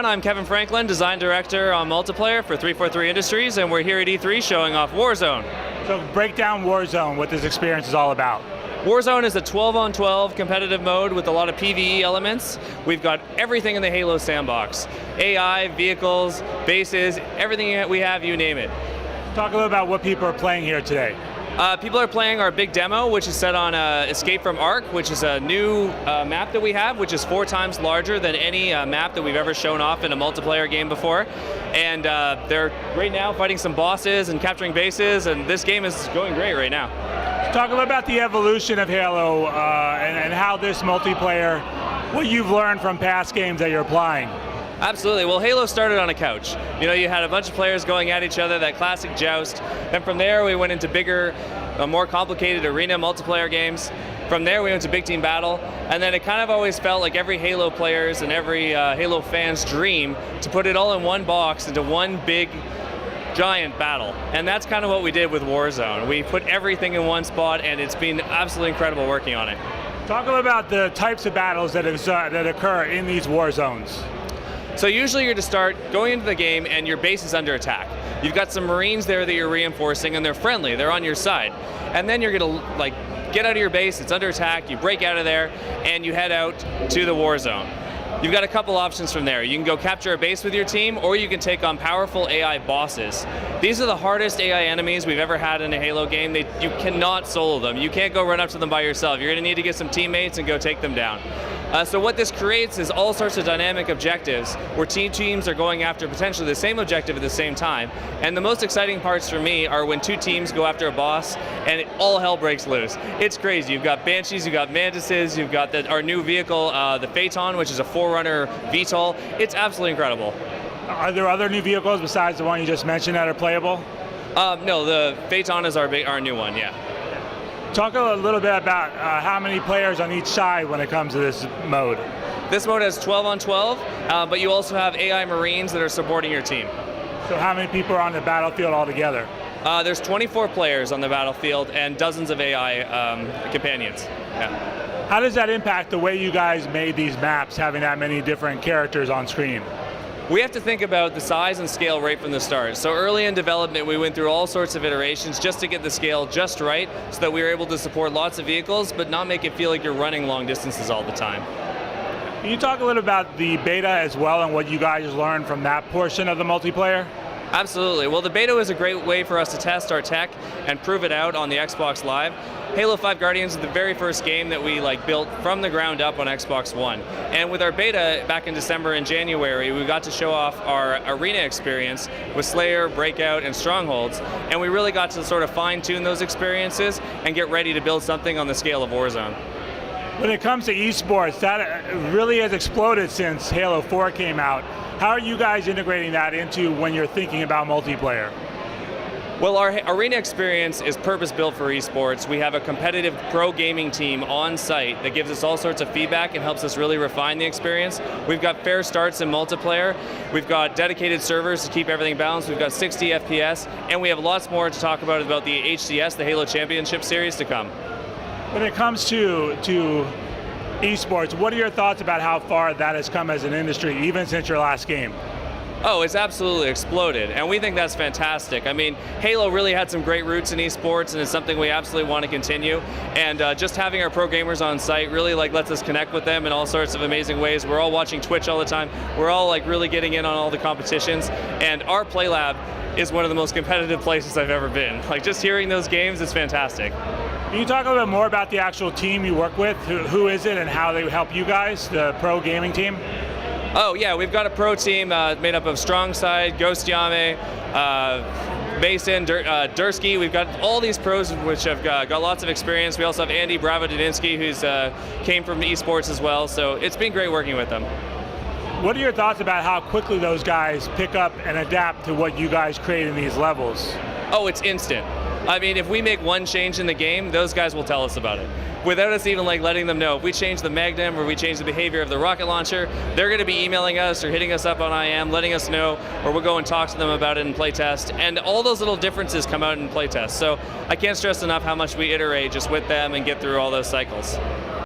everyone. I'm Kevin Franklin, Design Director on Multiplayer for 343 Industries, and we're here at E3 showing off Warzone. So break down Warzone, what this experience is all about. Warzone is a 12-on-12 competitive mode with a lot of PvE elements. We've got everything in the Halo sandbox. AI, vehicles, bases, everything we have, you name it. Talk a little about what people are playing here today. People are playing our big demo, which is set on Escape from Ark, which is a new map that we have, which is 4 times larger than any map that we've ever shown off in a multiplayer game before. And they're right now fighting some bosses and capturing bases, and this game is going great right now. Talk a little about the evolution of Halo and how this multiplayer, what you've learned from past games that you're applying. Absolutely. Well, Halo started on a couch. You know, you had a bunch of players going at each other, that classic joust. Then from there, we went into bigger, more complicated arena multiplayer games. From there, we went to big team battle. And then it kind of always felt like every Halo player's and every Halo fan's dream to put it all in one box into one big, giant battle. And that's kind of what we did with Warzone. We put everything in one spot, and it's been absolutely incredible working on it. Talk a little about the types of battles that occur in these war zones. So usually you're to start going into the game and your base is under attack. You've got some Marines there that you're reinforcing, and they're friendly, they're on your side. And then you're gonna get out of your base, it's under attack, you break out of there, and you head out to the war zone. You've got a couple options from there. You can go capture a base with your team, or you can take on powerful AI bosses. These are the hardest AI enemies we've ever had in a Halo game. You cannot solo them. You can't go run up to them by yourself. You're gonna need to get some teammates and go take them down. So what this creates is all sorts of dynamic objectives where teams are going after potentially the same objective at the same time. And the most exciting parts for me are when 2 teams go after a boss and all hell breaks loose. It's crazy. You've got Banshees, you've got Mantises, you've got our new vehicle, the Phaeton, which is a Forerunner VTOL. It's absolutely incredible. Are there other new vehicles besides the one you just mentioned that are playable? No, the Phaeton is our new one, yeah. Talk a little bit about how many players on each side when it comes to this mode. This mode has 12-on-12, but you also have AI Marines that are supporting your team. So how many people are on the battlefield altogether? There's 24 players on the battlefield and dozens of AI companions. Yeah. How does that impact the way you guys made these maps, having that many different characters on screen? We have to think about the size and scale right from the start. So early in development, we went through all sorts of iterations just to get the scale just right so that we were able to support lots of vehicles, but not make it feel like you're running long distances all the time. Can you talk a little about the beta as well and what you guys learned from that portion of the multiplayer? Absolutely. Well, the beta was a great way for us to test our tech and prove it out on the Xbox Live. Halo 5 Guardians is the very first game that we built from the ground up on Xbox One. And with our beta back in December and January, we got to show off our arena experience with Slayer, Breakout, and Strongholds. And we really got to sort of fine-tune those experiences and get ready to build something on the scale of Warzone. When it comes to esports, that really has exploded since Halo 4 came out. How are you guys integrating that into when you're thinking about multiplayer? Well, our arena experience is purpose-built for esports. We have a competitive pro gaming team on site that gives us all sorts of feedback and helps us really refine the experience. We've got fair starts in multiplayer. We've got dedicated servers to keep everything balanced. We've got 60 FPS, and we have lots more to talk about the HCS, the Halo Championship Series to come. When it comes to esports, what are your thoughts about how far that has come as an industry, even since your last game? Oh, it's absolutely exploded, and we think that's fantastic. I mean, Halo really had some great roots in esports, and it's something we absolutely want to continue. And just having our pro gamers on site really lets us connect with them in all sorts of amazing ways. We're all watching Twitch all the time. We're all really getting in on all the competitions, and our Play Lab is one of the most competitive places I've ever been. Just hearing those games is fantastic. Can you talk a little bit more about the actual team you work with? Who is it and how they help you guys, the pro gaming team? Oh yeah, we've got a pro team made up of Strongside, Ghost Yame, Mason, Dursky. We've got all these pros which have got lots of experience. We also have Andy Bravo Dudinsky, who's came from esports as well. So it's been great working with them. What are your thoughts about how quickly those guys pick up and adapt to what you guys create in these levels? Oh, it's instant. I mean, if we make one change in the game, those guys will tell us about it. Without us even letting them know. If we change the Magnum or we change the behavior of the rocket launcher, they're going to be emailing us or hitting us up on IM, letting us know, or we'll go and talk to them about it in playtest. And all those little differences come out in playtest. So I can't stress enough how much we iterate just with them and get through all those cycles.